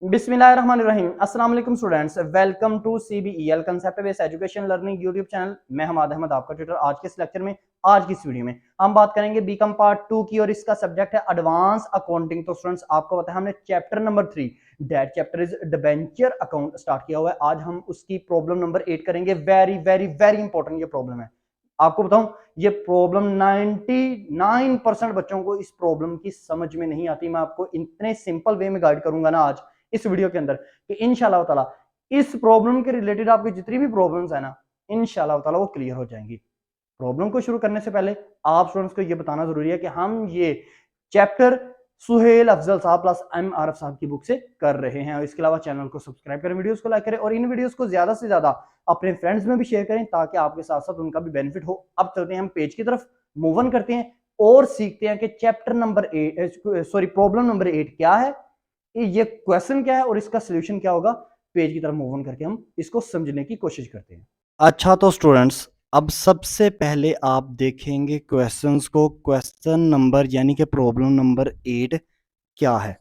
बिस्मिल्लाहिर्रहमानिर्रहीम। अस्सलाम वालेकुम students, welcome to CBEL concept based education learning YouTube channel. मैं हमाद अहमद आपका ट्यूटर। आज के इस लेक्चर में, आज की इस वीडियो में हम बात करेंगे बीकॉम पार्ट 2 की और इसका सब्जेक्ट है एडवांस अकाउंटिंग। तो स्टूडेंट्स आपको पता है हमने chapter number 3 that chapter is debenture account start किया हुआ है। आज हम उसकी प्रॉब्लम नंबर 8 करेंगे। वेरी वेरी वेरी इंपॉर्टेंट ये प्रॉब्लम है। आपको बताऊं, ये प्रॉब्लम 99% बच्चों को इस प्रॉब्लम की समझ में नहीं आती। मैं आपको इतने सिंपल वे में गाइड करूंगा ना आज इस वीडियो के अंदर कि इंशाल्लाह ताला इस प्रॉब्लम के रिलेटेड आपकी जितनी भी प्रॉब्लम्स है ना, इंशाल्लाह ताला वो क्लियर हो जाएंगी। प्रॉब्लम को शुरू करने से पहले आप स्टूडेंट्स को ये बताना जरूरी है कि हम ये चैप्टर सुहेल अफजल साहब प्लस MRF साहब की बुक से कर रहे हैं। और इसके अलावा चैनल को सब्सक्राइब करें, वीडियोस को लाइक करें और इन वीडियोस को ज्यादा से ज्यादा अपने फ्रेंड्स में भी शेयर करें ताकि आपके साथ साथ उनका भी बेनिफिट हो। अब चलते हैं हम पेज की तरफ, मूव ऑन करते हैं और सीखते हैं कि chapter number 8 sorry problem number 8 क्या है, ये क्वेश्चन क्या है और इसका सोल्यूशन क्या होगा। पेज की तरफ मूव ऑन करके हम इसको समझने की कोशिश करते हैं। अच्छा तो स्टूडेंट्स, अब सबसे पहले आप देखेंगे क्वेश्चंस को। क्वेश्चन नंबर यानी कि प्रॉब्लम नंबर 8 क्या है।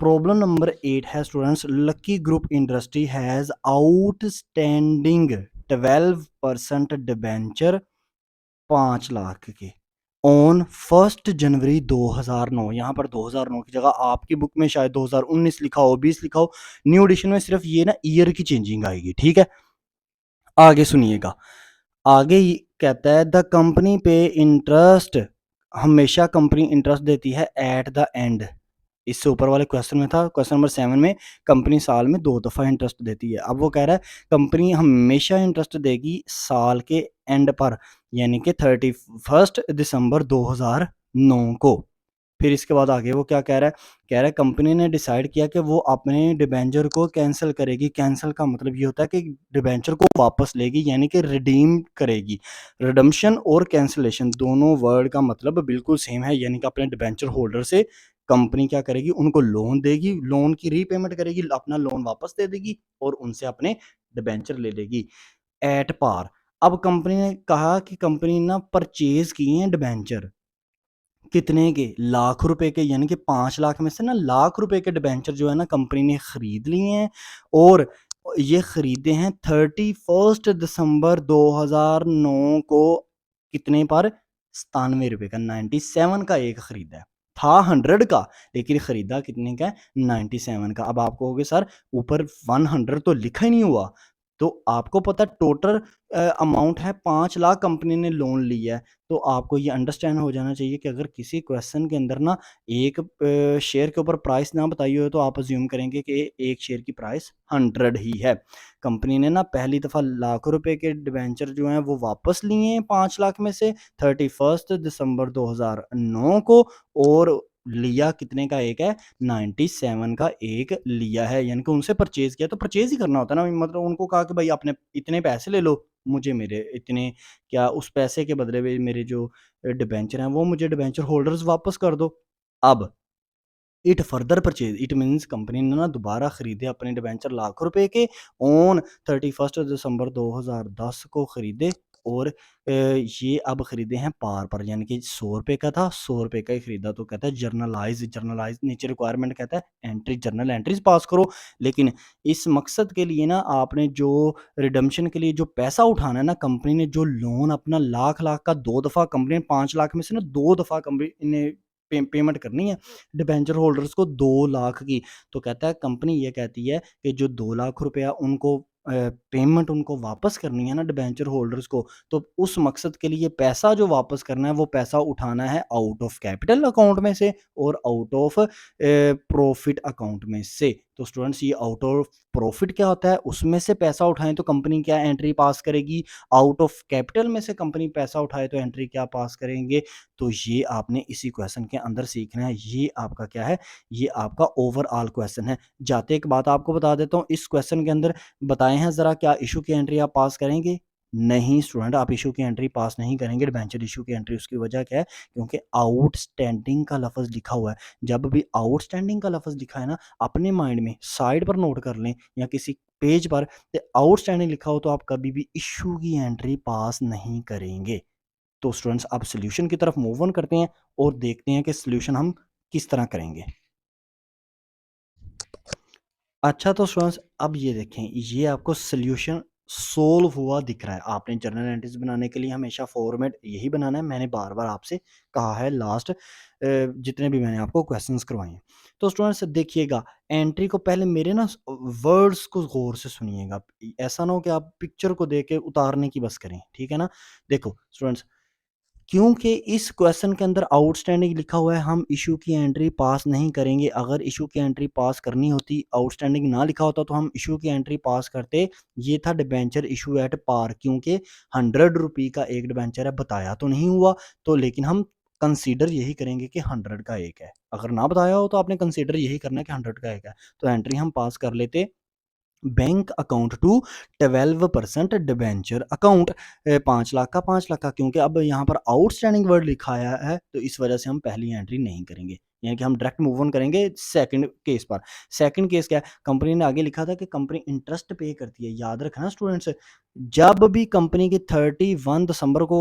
प्रॉब्लम नंबर 8 है students, lucky group industry has outstanding 12% debenture 5 lakh के ऑन 1 जनवरी 2009। यहाँ पर 2009 की जगह आपकी बुक में शायद 2019 लिखा हो, 20 लिखा हो। न्यू एडिशन में सिर्फ ये ना ईयर की चेंजिंग आएगी, ठीक है। आगे सुनिएगा, आगे कहता है द कंपनी पे इंटरेस्ट, हमेशा कंपनी इंटरेस्ट देती है एट द एंड। इससे ऊपर वाले क्वेश्चन में था, क्वेश्चन नंबर 7 में कंपनी साल में 2 दफ़ा इंटरेस्ट देती है। अब वो कह रहा है कंपनी हमेशा इंटरेस्ट देगी साल के एंड पर, यानी कि 31 दिसंबर 2009 को। फिर इसके बाद आगे वो क्या कह रहा है कंपनी ने डिसाइड किया कि वो अपने डिबेंचर को कैंसिल करेगी। कैंसिल का मतलब ये होता है कि डिबेंचर को वापस लेगी, यानी कि रिडीम करेगी। रिडम्पशन और कैंसिलेशन दोनों वर्ड का मतलब बिल्कुल सेम है, यानी कि अपने डिबेंचर होल्डर से कंपनी क्या करेगी, उनको लोन देगी, लोन की रीपेमेंट करेगी, अपना लोन वापस दे देगी और उनसे अपने डिबेंचर ले लेगी एट पार। अब कंपनी ने कहा कि कंपनी ना परचेज किए हैं डिबेंचर कितने के, लाख रुपए के, यानी कि 5 लाख में से ना लाख रुपए के डिबेंचर जो है ना कंपनी ने खरीद लिए हैं। और ये खरीदे हैं 31 दिसंबर 2009 को। कितने पर? 97 रुपए का, 97 का एक खरीदा है। था 100 का लेकिन खरीदा कितने का है? 97 का। अब आप कहोगे सर ऊपर 100 तो लिखा ही नहीं हुआ। तो आपको पता टोटल अमाउंट है 5 लाख कंपनी ने लोन लिया है। तो आपको ये अंडरस्टैंड हो जाना चाहिए कि अगर किसी क्वेश्चन के अंदर ना एक शेयर के ऊपर प्राइस ना बताई हो तो आप अज्यूम करेंगे कि एक शेयर की प्राइस 100 ही है। कंपनी ने ना पहली दफ़ा लाखों रुपए के डिबेंचर जो हैं वो वापस लिए हैं 5 लाख में से 31 दिसंबर 2009 को। और लिया कितने का एक है? 97 का एक लिया है, यानी कि उनसे परचेज किया। तो परचेज ही करना होता है ना, मतलब उनको कहा कि भाई आपने इतने पैसे ले लो, मुझे मेरे इतने क्या उस पैसे के बदले में मेरे जो डिबेंचर हैं वो मुझे डिबेंचर होल्डर्स वापस कर दो। अब it further purchase, it means company ने ना दोबारा खरीदे अपने डिबेंचर लाखों रुपए के ऑन 31 दिसंबर 2010 को खरीदे। और ये अब खरीदे हैं पार पर, यानी कि 100 रुपए का था, 100 रुपए का ही खरीदा। तो कहता है जर्नलाइज, जर्नलाइज नीचे रिक्वायरमेंट कहता है एंट्री, जर्नल एंट्रीज पास करो। लेकिन इस मकसद के लिए ना आपने जो रिडम्पशन के लिए जो पैसा उठाना है ना, कंपनी ने जो लोन अपना लाख लाख का 2 दफ़ा, कंपनी ने 5 लाख में से ना 2 दफ़ा कंपनी ने पेमेंट करनी है डिबेंचर होल्डर्स को 2 लाख की। तो कहता है कंपनी ये कहती है कि जो 2 लाख रुपया उनको पेमेंट उनको वापस करनी है ना डिबेंचर होल्डर्स को, तो उस मकसद के लिए पैसा जो वापस करना है वो पैसा उठाना है आउट ऑफ कैपिटल अकाउंट में से और आउट ऑफ प्रॉफिट अकाउंट में से। तो स्टूडेंट्स ये आउट ऑफ प्रॉफिट क्या होता है, उसमें से पैसा उठाएं तो कंपनी क्या एंट्री पास करेगी, आउट ऑफ कैपिटल में से कंपनी पैसा उठाए तो एंट्री क्या पास करेंगे। तो ये आपने इसी क्वेश्चन के अंदर सीखना है। ये आपका क्या है, ये आपका ओवरऑल क्वेश्चन है। जाते एक बात आपको बता देता हूँ, इस क्वेश्चन के अंदर बताए हैं ज़रा क्या इशू की एंट्री आप पास करेंगे? नहीं स्टूडेंट, आप इशू की एंट्री पास नहीं करेंगे डिबेंचर इशू की एंट्री। उसकी वजह क्या है? क्योंकि आउटस्टैंडिंग का लफ्ज़ लिखा हुआ है। जब भी आउटस्टैंडिंग का लफ्ज़ लिखा है ना, अपने माइंड में साइड पर नोट कर लें या किसी पेज पर आउटस्टैंडिंग लिखा हो तो आप कभी भी इशू की एंट्री पास नहीं करेंगे। तो स्टूडेंट्स अब सॉल्यूशन की तरफ मूव ऑन करते हैं और देखते हैं कि सॉल्यूशन हम किस तरह करेंगे। अच्छा तो स्टूडेंट्स अब ये देखें, ये आपको सॉल्यूशन सोल्व हुआ दिख रहा है। आपने जर्नल एंट्रीज बनाने के लिए हमेशा फॉर्मेट यही बनाना है। मैंने बार बार आपसे कहा है लास्ट जितने भी मैंने आपको क्वेश्चंस करवाए हैं। तो स्टूडेंट्स देखिएगा, एंट्री को पहले मेरे ना वर्ड्स को गौर से सुनिएगा। ऐसा ना हो कि आप पिक्चर को देख के उतारने की बस करें, ठीक है ना। देखो स्टूडेंट्स, क्योंकि इस क्वेश्चन के अंदर आउटस्टैंडिंग लिखा हुआ है, हम इशू की एंट्री पास नहीं करेंगे। अगर इशू की एंट्री पास करनी होती, आउटस्टैंडिंग ना लिखा होता, तो हम इशू की एंट्री पास करते। ये था डिबेंचर इशू एट पार, क्योंकि 100 रुपये का एक डिबेंचर है, बताया तो नहीं हुआ तो, लेकिन हम कंसीडर यही करेंगे कि 100 का एक है। अगर ना बताया हो तो आपने कंसीडर यही करना है कि 100 का एक है, तो एंट्री हम पास कर लेते। Bank account to 12% debenture account, 5 lakh का 5 लाख का, क्योंकि अब यहाँ पर आउटस्टैंडिंग वर्ड लिखा आया है तो इस वजह से हम पहली एंट्री नहीं करेंगे, यानी कि हम डायरेक्ट मूव ऑन करेंगे सेकंड केस पर। सेकंड केस क्या है, कंपनी ने आगे लिखा था कि कंपनी इंटरेस्ट पे करती है। याद रखना स्टूडेंट्स, जब भी कंपनी की 31 दिसंबर को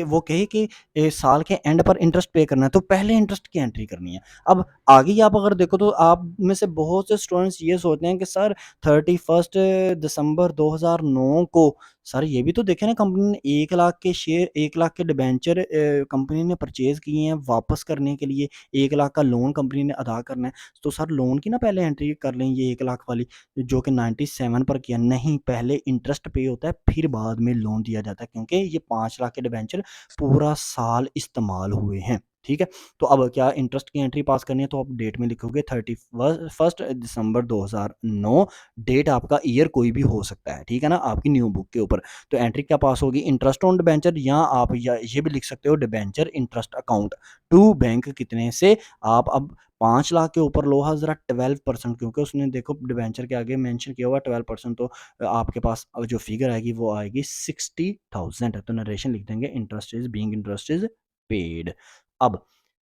वो कहे कि साल के एंड पर इंटरेस्ट पे करना है, तो पहले इंटरेस्ट की एंट्री करनी है। अब आगे आप अगर देखो तो आप में से बहुत से स्टूडेंट्स ये सोचते हैं कि सर 31 दिसंबर 2009 को, सर ये भी तो देखें ना, कंपनी ने 1 लाख के शेयर, 1 लाख के डिबेंचर कंपनी ने परचेज किए हैं वापस करने के लिए। 1 लाख का लोन कंपनी ने अदा करना है, तो सर लोन की ना पहले एंट्री कर लें, ये 1 लाख वाली जो कि 97 पर किया। नहीं, पहले इंटरेस्ट पे होता है, फिर बाद में लोन दिया जाता है, क्योंकि ये 5 लाख के डिबेंचर पूरा साल इस्तेमाल हुए हैं, ठीक है। तो अब क्या इंटरेस्ट की एंट्री पास करनी है, तो आप डेट में लिखोगे 31 दिसंबर 2009। डेट आपका ईयर कोई भी हो सकता है, ठीक है ना, आपकी न्यू बुक के ऊपर। तो एंट्री क्या पास होगी, इंटरेस्ट ऑन डिबेंचर, या आप ये भी लिख सकते हो debenture interest account to bank कितने से। आप अब 5 लाख के ऊपर लो जरा 12%, क्योंकि उसने देखो डिबेंचर के आगे मेंशन किया हुआ 12%, तो आपके पास जो फिगर आएगी वो आएगी 60,000। तो नरेशन लिख देंगे, इंटरेस्ट इज पेड। अब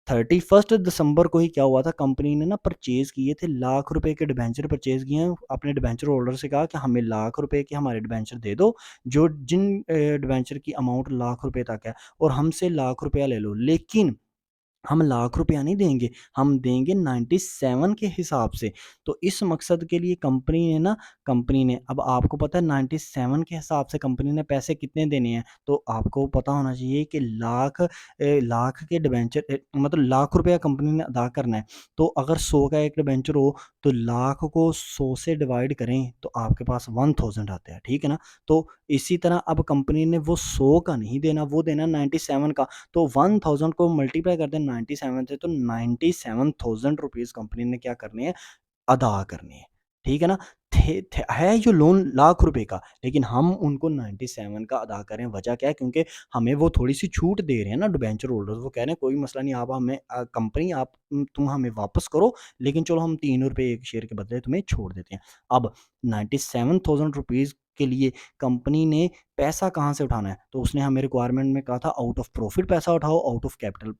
31 दिसंबर को ही क्या हुआ था, कंपनी ने ना परचेज किए थे, लाख रुपए के डिबेंचर परचेज किए हैं। अपने डिबेंचर होल्डर से कहा कि हमें लाख रुपए के हमारे डिबेंचर दे दो, जो जिन डिबेंचर की अमाउंट लाख रुपए तक है, और हमसे लाख रुपया ले लो। लेकिन हम लाख रुपया नहीं देंगे, हम देंगे 97 के हिसाब से। तो इस मकसद के लिए कंपनी ने, अब आपको पता है 97 के हिसाब से कंपनी ने पैसे कितने देने हैं, तो आपको पता होना चाहिए कि लाख के डिबेंचर मतलब लाख रुपया कंपनी ने अदा करना है। तो अगर 100 का एक डिबेंचर हो, तो लाख को 100 से डिवाइड करें तो आपके पास 1000 आते हैं, ठीक है ना। तो इसी तरह अब कंपनी ने वो 100 का नहीं देना, वो देना 97 का। तो 1000 को मल्टीप्लाई कर दें 97 से, तो 97,000 रुपीज़ कंपनी ने क्या करने हैं, अदा करने हैं, ठीक है ना। है जो लोन लाख रुपए का, लेकिन हम उनको 97 का अदा करें, वजह क्या है, क्योंकि हमें वो थोड़ी सी छूट दे रहे हैं ना डिबेंचर होल्डर्स। वो कह रहे हैं कोई मसला नहीं, आप हमें कंपनी आप तुम हमें वापस करो, लेकिन चलो हम 3 रुपए एक शेयर के बदले तुम्हें छोड़ देते हैं। अब 97,000 रुपीज़ के लिए कंपनी ने पैसा कहाँ से उठाना है, तो उसने हमें रिक्वायरमेंट में कहा था आउट ऑफ प्रॉफिट पैसा उठाओ, आउट ऑफ कैपिटल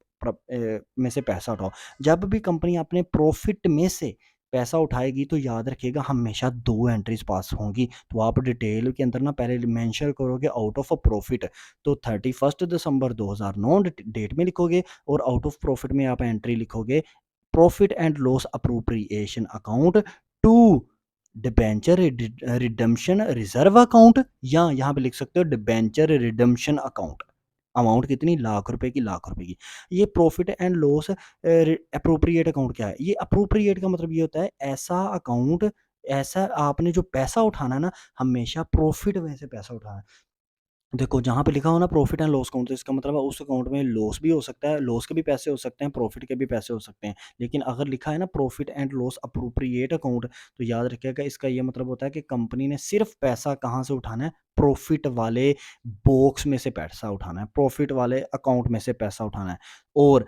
में से पैसा उठाओ। जब भी कंपनी अपने प्रॉफिट में से पैसा उठाएगी, तो याद रखिएगा हमेशा 2 एंट्रीज पास होंगी। तो आप डिटेल के अंदर ना पहले मेंशन करोगे आउट ऑफ अ प्रॉफिट, तो 31 दिसंबर 2009 डेट में लिखोगे, और आउट ऑफ प्रॉफिट में आप एंट्री लिखोगे profit and loss appropriation account to debenture redemption reserve account, या यहाँ पे लिख सकते हो डिबेंचर रिडम्पशन अकाउंट। अमाउंट कितनी, लाख रुपए की, लाख रुपए की। ये profit and loss appropriate account क्या है, ये अप्रोप्रिएट का मतलब ये होता है ऐसा अकाउंट, ऐसा आपने जो पैसा उठाना है ना, हमेशा प्रॉफिट में से पैसा उठाना है। देखो जहाँ पे लिखा हो ना प्रॉफिट एंड लॉस अकाउंट, तो इसका मतलब है उस अकाउंट में लॉस भी हो सकता है, लॉस के भी पैसे हो सकते हैं, प्रॉफिट के भी पैसे हो सकते हैं। लेकिन अगर लिखा है ना profit and loss appropriate account, तो याद रखिएगा इसका ये मतलब होता है कि कंपनी ने सिर्फ पैसा कहाँ से उठाना है, प्रॉफिट वाले बॉक्स में से पैसा उठाना है, प्रॉफिट वाले अकाउंट में से पैसा उठाना है। और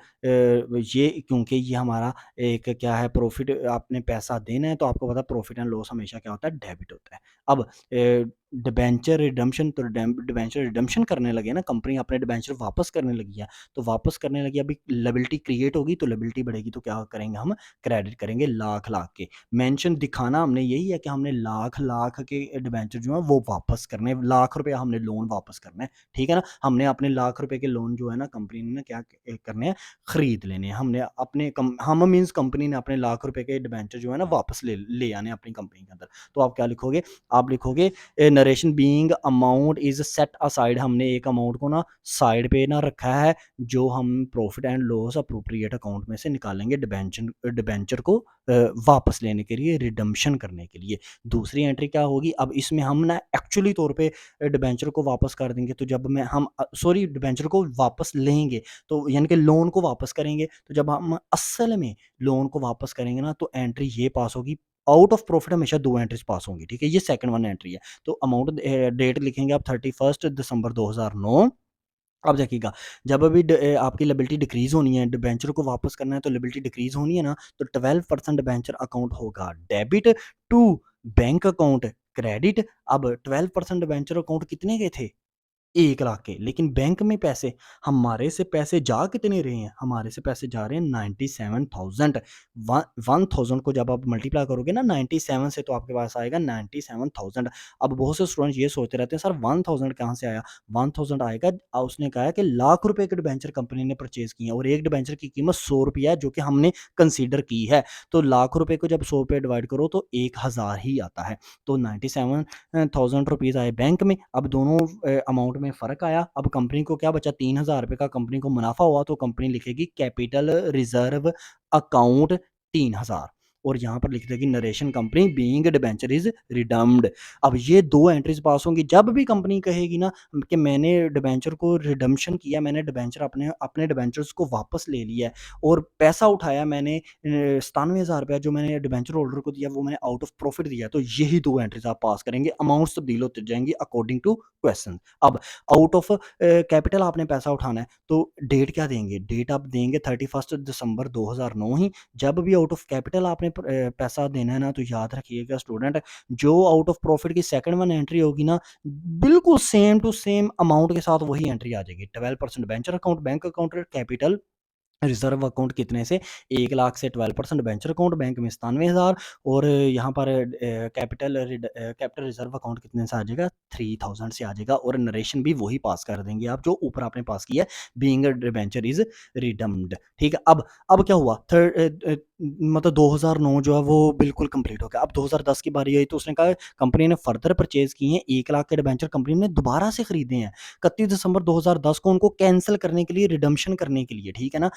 ये क्योंकि ये हमारा एक क्या है, प्रॉफिट आपने पैसा देना है, तो आपको पता है प्रॉफिट एंड लॉस हमेशा क्या होता है, डेबिट होता है। अब डिबेंचर रिडम्पशन, तो डिबेंचर रिडम्पशन करने लगे ना, कंपनी अपने डिबेंचर वापस करने लगी है, तो वापस करने लगी, अभी लायबिलिटी क्रिएट होगी, तो लायबिलिटी बढ़ेगी, तो क्या करेंगे, हम क्रेडिट करेंगे लाख लाख के। मेंशन दिखाना हमने यही है कि हमने लाख लाख के डिबेंचर जो है वो वापस करने, लाख रुपया हमने लोन वापस करना है, ठीक है ना। हमने अपने लाख रुपए के लोन जो है ना कंपनी ने ना क्या करने हैं, खरीद लेने हैं। हमने अपने हम मीन्स कंपनी ने अपने लाख रुपए के डिबेंचर जो है ना वापस ले आने अपनी कंपनी के अंदर। तो आप क्या लिखोगे, आप लिखोगे narration being amount is set aside, हमने एक अमाउंट को ना साइड पे ना रखा है जो हम profit and loss appropriate account में से निकालेंगे डिबेंचर को वापस लेने के लिए, रिडम्पशन करने के लिए। दूसरी एंट्री क्या होगी, अब इसमें हम ना एक्चुअली तौर पे डिबेंचर को वापस कर देंगे। तो जब मैं हम सॉरी डिबेंचर को वापस लेंगे तो यानी कि लोन को वापस करेंगे, तो जब हम असल में लोन को वापस करेंगे ना तो एंट्री ये पास होगी, आउट ऑफ प्रॉफिट हमेशा 2 एंट्रीज पास होंगी, ठीक है। ये सेकंड वन एंट्री है। तो अमाउंट डेट लिखेंगे आप 31 दिसंबर 2009। अब देखिएगा, जब अभी आपकी लिएबिलिटी डिक्रीज़ होनी है, डिबेंचर को वापस करना है तो लिएबिलिटी डिक्रीज़ होनी है ना, तो 12% डिबेंचर अकाउंट होगा debit to bank account credit. अब 12% डिबेंचर अकाउंट कितने के थे? 1 लाख के, लेकिन बैंक में पैसे, हमारे से पैसे जा कितने रहे हैं? हमारे से पैसे जा रहे हैं 97,000। 1000 को जब आप मल्टीप्लाई करोगे ना 97 से तो आपके पास आएगा 97,000। अब बहुत से स्टूडेंट्स ये सोचते रहते हैं सर 1000 कहाँ से आया? 1000 आएगा, उसने कहा है कि लाख रुपए के डिबेंचर कंपनी ने परचेज़ किए हैं और एक डिबेंचर की कीमत ₹100 है जो कि हमने कंसीडर की है। तो लाख रुपए को जब 100 पे डिवाइड करो तो 1000 ही आता है। तो 97,000 रुपीज़ आए बैंक में। अब दोनों अमाउंट में फ़र्क आया। अब कंपनी को क्या बचा, 3000 रुपए का कंपनी को मुनाफ़ा हुआ तो कंपनी लिखेगी कैपिटल रिज़र्व अकाउंट 3000 और यहाँ पर लिख देगी narration company being debenture is redeemed. अब ये 2 एंट्रीज़ पास होंगी। जब भी कंपनी कहेगी ना कि मैंने डिबेंचर को रिडम्पशन किया, मैंने डिबेंचर अपने अपने डिबेंचर्स को वापस ले लिया है और पैसा उठाया मैंने 97,000 रुपया जो मैंने डिबेंचर होल्डर को दिया वो मैंने आउट ऑफ प्रॉफिट दिया। तो यही 2 एंट्रीज़ आप पास करेंगे, अमाउंट्स तब्दील होते जाएँगी अकॉर्डिंग टू क्वेश्चन। अब आउट ऑफ कैपिटल आपने पैसा उठाना है तो डेट क्या देंगे? डेट आप देंगे 31 दिसंबर 2009 ही। जब भी आउट ऑफ कैपिटल आपने पैसा देना है ना तो याद रखिएगा स्टूडेंट, जो आउट ऑफ प्रॉफिट की सेकंड वन एंट्री होगी ना, बिल्कुल सेम टू सेम अमाउंट के साथ वही एंट्री आ जाएगी। 12% venture account, bank account, capital reserve account कितने से 1 लाख से 12% वेंचर अकाउंट बैंक में 97,000 और यहाँ पर कैपिटल रिज़र्व अकाउंट कितने से आ जाएगा 3000 से आ जाएगा और नरेशन भी वही पास कर देंगे आप जो ऊपर आपने पास किया है, बीइंग अ डिबेंचर इज़ रिडम्प्ड, ठीक है। अब क्या हुआ मतलब 2009 जो है वो बिल्कुल कंप्लीट हो गया। अब 2010 की बारी आई तो उसने कहा कंपनी ने फर्दर परचेज़ किए हैं 1 लाख के डिबेंचर कंपनी ने दोबारा से खरीदे हैं 31 दिसंबर 2010 को उनको कैंसल करने के लिए, रिडम्पशन करने के लिए, ठीक है ना।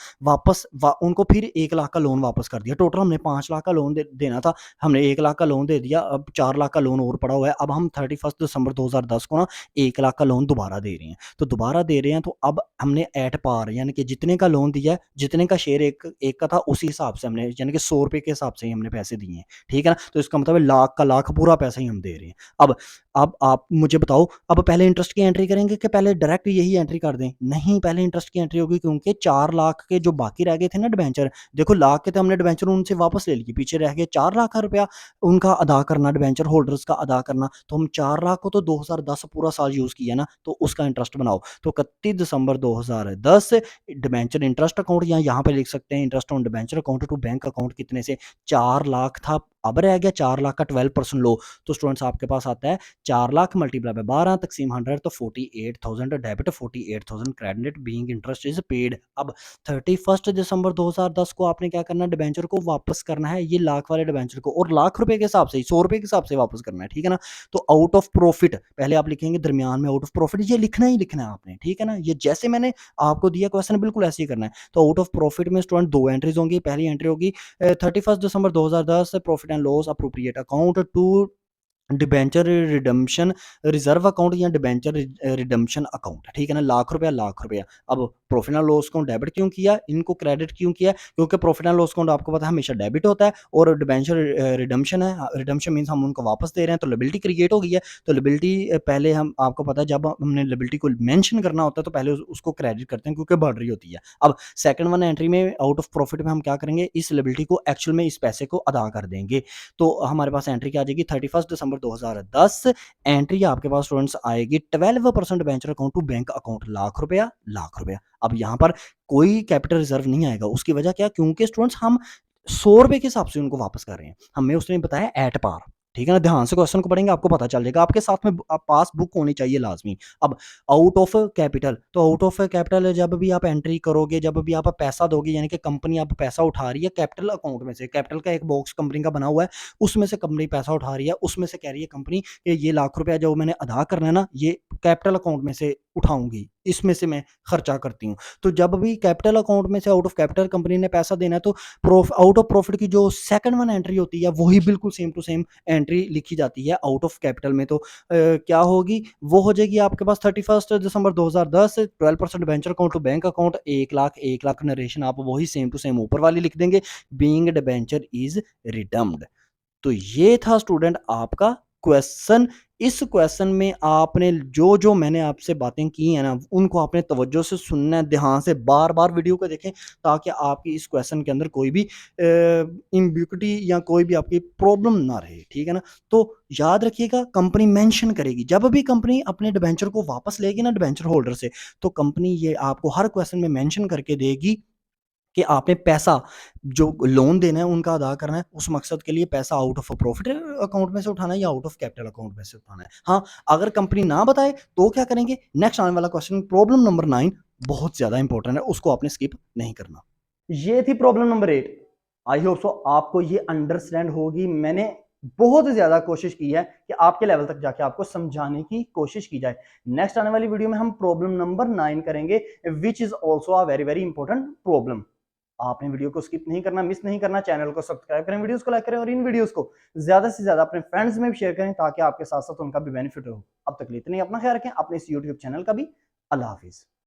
उनको फिर 1 लाख का लोन वापस कर दिया। टोटल हमने 5 लाख का लोन देना था, हमने 1 लाख का लोन दे दिया, अब 4 लाख का लोन और पड़ा हुआ है। अब हम 31 दिसंबर 2010 को ना 1 लाख का लोन दोबारा दे रहे हैं। तो दोबारा दे रहे हैं तो अब हमने एट पार यानी कि जितने का लोन दिया है, जितने का शेयर एक का था उसी हिसाब से हमने यानी कि ₹100 के हिसाब से ही हमने पैसे दिए हैं, ठीक है ना। तो इसका मतलब है लाख का लाख पूरा पैसा ही हम दे रहे हैं। अब आप मुझे बताओ, अब पहले इंटरेस्ट की एंट्री करेंगे कि पहले डायरेक्ट यही एंट्री कर दें? नहीं, पहले इंटरेस्ट की एंट्री होगी क्योंकि 4 लाख के जो बाकी रह गए थे ना डिबेंचर, देखो लाख के तो हमने डिबेंचर उनसे वापस ले लिए, पीछे रह गए 4 लाख का रुपया उनका अदा करना, डिबेंचर होल्डर्स का अदा करना। तो हम 4 लाख को तो 2010 पूरा साल यूज़ किया ना, तो उसका इंटरेस्ट बनाओ। तो 31 दिसंबर 2010 डिबेंचर इंटरेस्ट अकाउंट या यहाँ पे लिख सकते हैं interest on debenture account to bank account कितने से 4 लाख था, अब रह गया 4 लाख का 12% लो। तो स्टूडेंट्स आपके पास आता है 4 लाख मल्टीप्लाई बाय 12 तकसीम 100 तो 48,000 debit, 48,000 credit, being interest is paid. अब 31 दिसंबर 2010 को आपने क्या करना है, डिबेंचर को वापस करना है, ये लाख वाले डिबेंचर को, और लाख रुपए के हिसाब से ही, 100 रुपए के हिसाब से वापस करना है, ठीक है ना। तो आउट ऑफ प्रॉफिट पहले आप लिखेंगे, दरमियान में आउट ऑफ प्रॉफिट, ये लिखना ही लिखना है आपने, ठीक है ना। ये जैसे मैंने आपको दिया क्वेश्चन बिल्कुल ऐसे ही करना है। तो आउट ऑफ प्रॉफिट में स्टूडेंट 2 एंट्रीज होंगी। पहली एंट्री होगी 31 दिसंबर 2010 profit and loss appropriate account to debenture redemption reserve account या डिबेंचर रिडम्पशन अकाउंट, ठीक है ना। लाख रुपया। अब profit and loss account debit क्यों किया, इनको क्रेडिट क्यों किया, क्योंकि प्रॉफिट एंड लॉस अकाउंट आपको पता है हमेशा डेबिट होता है और डिबेंचर रिडम्पशन है, रिडम्पशन मीन्स हम उनको वापस दे रहे हैं, तो लिबिलिटी क्रिएट हो गई है। तो लिबिलिटी पहले हम आपको पता है जब हमने लिबिलिटी को मेंशन करना होता है तो पहले उसको क्रेडिट करते हैं क्योंकि बढ़ रही होती है। अब सेकंड वन एंट्री में आउट ऑफ प्रॉफिट में हम क्या करेंगे, इस लिबिलिटी को एक्चुअल में इस पैसे को अदा कर देंगे। तो हमारे पास एंट्री क्या आ जाएगी 31 दिसंबर 2010 एंट्री आपके पास स्टूडेंट्स आएगी 12% venture account to bank account lakh रुपया। अब यहाँ पर कोई कैपिटल रिजर्व नहीं आएगा, उसकी वजह क्या, क्योंकि स्टूडेंट्स हम 100 रुपए के हिसाब से उनको वापस कर रहे हैं, हमें उसने बताया एट पार, ठीक है ना, ध्यान से क्वेश्चन को पढ़ेंगे आपको पता चल जाएगा। आपके साथ में पास बुक होनी चाहिए लाजमी। अब आउट ऑफ कैपिटल, तो आउट ऑफ कैपिटल जब भी आप एंट्री करोगे, जब भी आप पैसा दोगे, यानी कि कंपनी आप पैसा उठा रही है कैपिटल अकाउंट में से, कैपिटल का एक बॉक्स कंपनी का बना हुआ है, उसमें से कंपनी पैसा उठा रही है, उसमें से कह रही है कंपनी कि ये लाख रुपया जो मैंने अदा करना है ना, ये कैपिटल अकाउंट में से उठाऊंगी, इसमें से मैं खर्चा करती हूँ। तो जब भी कैपिटल अकाउंट में से आउट ऑफ कैपिटल कंपनी ने पैसा देना है, तो आउट ऑफ प्रॉफिट की जो सेकंड वन एंट्री होती है वही बिल्कुल सेम टू सेम एंट्री लिखी जाती है आउट ऑफ कैपिटल में। तो क्या होगी, वो हो जाएगी आपके पास 31 दिसंबर 2010 12% venture account to bank account 1 lakh narration आप वही सेम टू सेम ऊपर वाली लिख देंगे, बीइंग डिबेंचर इज रिडम्ड। तो ये था स्टूडेंट आपका क्वेश्चन। इस क्वेश्चन में आपने जो जो मैंने आपसे बातें की हैं ना, उनको आपने तवज्जो से सुनना है, ध्यान से बार बार वीडियो को देखें, ताकि आपकी इस क्वेश्चन के अंदर कोई भी इम्बिग्विटी या कोई भी आपकी प्रॉब्लम ना रहे, ठीक है ना। तो याद रखिएगा, कंपनी मेंशन करेगी जब भी कंपनी अपने डिबेंचर को वापस लेगी ना डिबेंचर होल्डर से, तो कंपनी ये आपको हर क्वेश्चन में मेंशन करके देगी कि आपने पैसा जो लोन देना है उनका अदा करना है, उस मकसद के लिए पैसा आउट ऑफ प्रॉफिट अकाउंट में से उठाना है या आउट ऑफ कैपिटल अकाउंट में से उठाना है। हाँ, अगर कंपनी ना बताए तो क्या करेंगे, नेक्स्ट आने वाला क्वेश्चन प्रॉब्लम नंबर 9 बहुत ज्यादा इंपॉर्टेंट है, उसको आपने स्किप नहीं करना। ये थी problem number 8। I hope so आपको ये अंडरस्टैंड होगी। मैंने बहुत ज्यादा कोशिश की है कि आपके लेवल तक जाके आपको समझाने की कोशिश की जाए। नेक्स्ट आने वाली वीडियो में हम प्रॉब्लम नंबर 9 करेंगे, which is also a very very important problem. आपने वीडियो को स्किप नहीं करना, मिस नहीं करना। चैनल को सब्सक्राइब करें, वीडियोस को लाइक करें और इन वीडियोस को ज्यादा से ज्यादा अपने फ्रेंड्स में भी शेयर करें, ताकि आपके साथ साथ उनका भी बेनिफिट हो। अब तक लिए इतना ही, अपना ख्याल रखें, अपने इस यूट्यूब चैनल का भी। अल्लाह हाफिज।